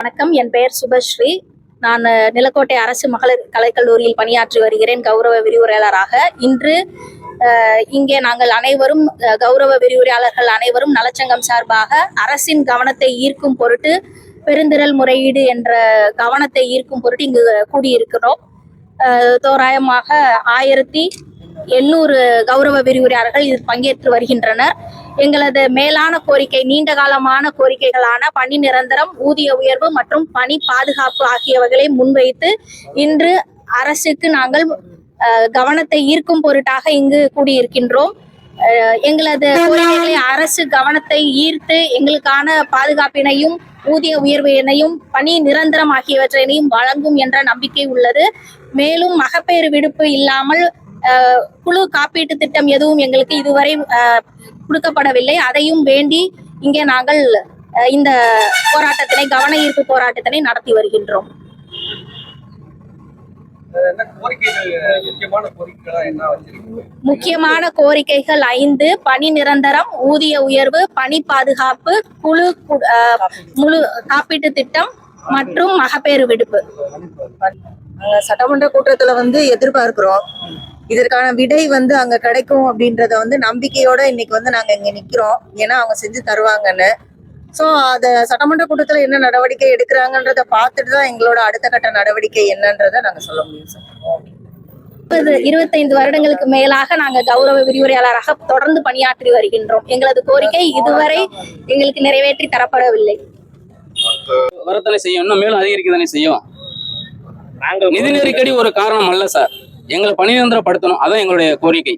வணக்கம். என் பெயர் சுபஸ்ரீ. நான் நிலக்கோட்டை அரசு மகளிர் கலைக்கல்லூரியில் பணியாற்றி வருகிறேன் கௌரவ விரிவுரையாளராக. இன்று இங்கே நாங்கள் அனைவரும் கௌரவ விரிவுரையாளர்கள் அனைவரும் நலச்சங்கம் சார்பாக அரசின் கவனத்தை ஈர்க்கும் பொருட்டு பெருந்திரள் முறையீடு என்ற கவனத்தை ஈர்க்கும் பொருட்டு இங்கு கூடியிருக்கிறோம். தோராயமாக 1800 கௌரவ விரிவுரையாளர்கள் இதில் பங்கேற்று வருகின்றனர். எங்களது மேலான கோரிக்கை, நீண்ட காலமான கோரிக்கைகளான பணி நிரந்தரம், ஊதிய உயர்வு மற்றும் பணி பாதுகாப்பு ஆகியவைகளை முன்வைத்து இன்று அரசுக்கு நாங்கள் கவனத்தை ஈர்க்கும் பொருட்டாக இங்கு கூடியிருக்கின்றோம். எங்களது கோரிக்கைகளை அரசு கவனத்தை ஈர்த்து எங்களுக்கான பாதுகாப்பினையும் ஊதிய உயர்வினையும் பணி நிரந்தரம் ஆகியவற்றினையும் வழங்கும் என்ற நம்பிக்கை உள்ளது. மேலும் மகப்பேறு விடுப்பு இல்லாமல் குழு காப்பீட்டு திட்டம் எதுவும் எங்களுக்கு இதுவரை கொடுக்கப்படவில்லை. அதையும் வேண்டி இங்கே நாங்கள் இந்த போராட்டத்தினை, கவன ஈர்ப்பு போராட்டத்தினை நடத்தி வருகின்றோம். முக்கியமான கோரிக்கைகள் 5: பணி நிரந்தரம், ஊதிய உயர்வு, பணி பாதுகாப்பு, குழு முழு காப்பீட்டு திட்டம் மற்றும் மகப்பேறு விடுப்பு. சட்டமன்ற கூட்டத்துல எதிர்பார்க்கிறோம். இதற்கான விடை அங்க கிடைக்கும் அப்படின்றத நம்பிக்கையோட இன்னைக்கு நாங்க இங்க நிக்கிறோம். ஏன்னா அவங்க செஞ்சு தருவாங்கன்னு. சோ அத சட்டமன்ற கூட்டத்துல என்ன நடவடிக்கை எடுக்கிறாங்கன்றத பார்த்துட்டு தான் எங்களோட அடுத்த கட்ட நடவடிக்கை என்னன்றத நாங்க சொல்ல முடியும் சார். 25 வருடங்களுக்கு மேலாக நாங்கள் கௌரவ விரிவுரையாளராக தொடர்ந்து பணியாற்றி வருகின்றோம். எங்களது கோரிக்கை இதுவரை எங்களுக்கு நிறைவேற்றி தரப்படவில்லை. வரத்தானே செய்யும், இன்னும் மேலும் அதிகரிக்கத்தானே செய்யும். நிதி நெருக்கடி ஒரு காரணம் அல்ல சார். எங்களை பணி நிரந்தரப்படுத்தணும், அதான் எங்களுடைய கோரிக்கை.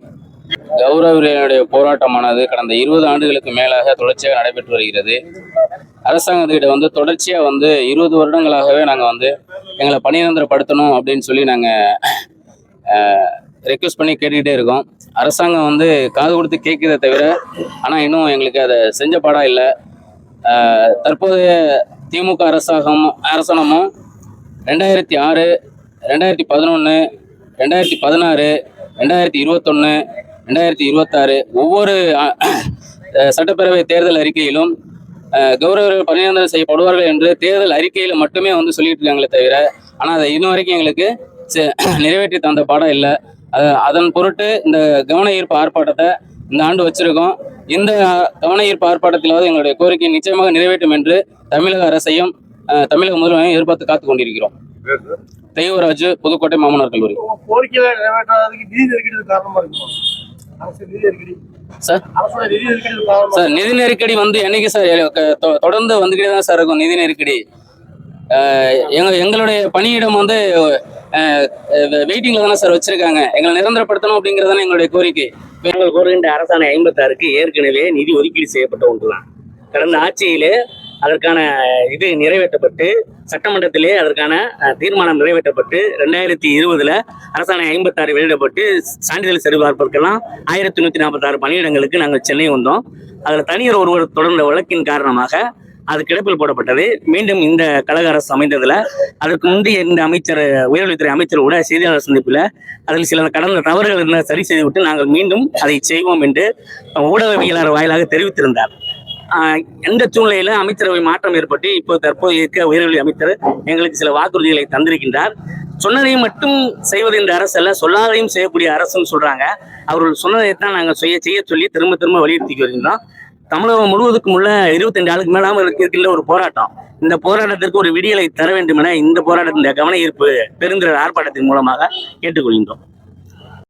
கௌரவர்களுடைய போராட்டமானது கடந்த 20 ஆண்டுகளுக்கு மேலாக தொடர்ச்சியாக நடைபெற்று வருகிறது. அரசாங்கத்திட்ட தொடர்ச்சியா 20 வருடங்களாகவே நாங்க எங்களை பணி நிரந்தரப்படுத்தணும் அப்படின்னு சொல்லி நாங்க ரெக்வஸ்ட் பண்ணி கேட்டுக்கிட்டே இருக்கோம். அரசாங்கம் காது கொடுத்து கேட்குறதை தவிர ஆனால் இன்னும் எங்களுக்கு அதை செஞ்ச பாடா இல்லை. தற்போதைய திமுக அரசாங்கமும் 2006, 2011, 2016, 2021, 2026 ஒவ்வொரு சட்டப்பேரவை தேர்தல் அறிக்கையிலும் கௌரவர்கள் பணிநிரந்தரம் செய்யப்படுவார்கள் என்று தேர்தல் அறிக்கையில் மட்டுமே சொல்லிட்டு இருக்காங்களே தவிர ஆனால் அதை இன்னும் வரைக்கும் எங்களுக்கு நிறைவேற்றி தந்த பாடம் இல்லை. அதன் பொருட்டு இந்த கவன ஈர்ப்பு ஆர்ப்பாட்டத்தை இந்த ஆண்டு வச்சிருக்கோம். இந்த கவன ஈர்ப்பு ஆர்ப்பாட்டத்திலாவது எங்களுடைய கோரிக்கை நிச்சயமாக நிறைவேற்றும் என்று தமிழக அரசையும் தமிழக முதல்வரையும் எதிர்பார்த்து காத்துக் கொண்டிருக்கிறோம். தெய்வராஜ், புதுக்கோட்டை மாமனார் கல்லூரி. சார் நிதி நெருக்கடி என்னைக்கு சார் தொடர்ந்து வந்துகிட்டே தான் சார் இருக்கும். நிதி நெருக்கடி எங்களுடைய பணியிடம் வெயிட்டிங்ல தானே சார் வச்சிருக்காங்க. எங்களை நிரந்தரப்படுத்தணும் அப்படிங்கறதானே எங்களுடைய கோரிக்கை. நாங்கள் கோருகின்ற அரசாணை 56க்கு ஏற்கனவே நிதி ஒதுக்கீடு செய்யப்பட்ட ஒன்றுதான். கடந்த ஆட்சியிலே அதற்கான இது நிறைவேற்றப்பட்டு சட்டமன்றத்திலே அதற்கான தீர்மானம் நிறைவேற்றப்பட்டு 2020 அரசாணை 56 வெளியிடப்பட்டு சான்றிதழ் சரிபார்ப்பதற்கெல்லாம் 1146 பணியிடங்களுக்கு நாங்கள் சென்னை வந்தோம். அதில் தனியார் ஒருவர் தொடர்ந்த வழக்கின் காரணமாக அது கிடப்பில் போடப்பட்டது. மீண்டும் இந்த கழக அரசு அமைந்ததில் அதற்கு முந்தைய இந்த அமைச்சர், உயர்கல்வித்துறை அமைச்சர் கூட செய்தியாளர் சந்திப்பில் அதில் சில கடந்த தவறுகள் சரி செய்துவிட்டு நாங்கள் மீண்டும் அதை செய்வோம் என்று ஊடகவியலாளர் வாயிலாக தெரிவித்திருந்தார். எந்த சூழ்நிலையில அமைச்சரவை மாற்றம் ஏற்பட்டு இப்போ தற்போது இருக்க உயர்கல்வி அமைச்சர் எங்களுக்கு சில வாக்குறுதிகளை தந்திருக்கின்றார். சொன்னதையும் மட்டும் செய்வது இந்த அரசு அல்ல, சொல்லாதையும் செய்யக்கூடிய அரசுன்னு சொல்றாங்க. அவர்கள் சொன்னதைத்தான் நாங்கள் செய்ய சொல்லி திரும்ப திரும்ப வலியுறுத்தி வருகின்றோம். தமிழகம் முழுவதுக்கும் உள்ள 22 ஆளுக்கு மேலாமல் இருக்கின்ற ஒரு போராட்டம். இந்த போராட்டத்திற்கு ஒரு விடியலை தர வேண்டும் என இந்த போராட்டத்தின் கவன ஈர்ப்பு பெருந்திரள் ஆர்ப்பாட்டத்தின் மூலமாக கேட்டுக்கொள்கின்றோம்.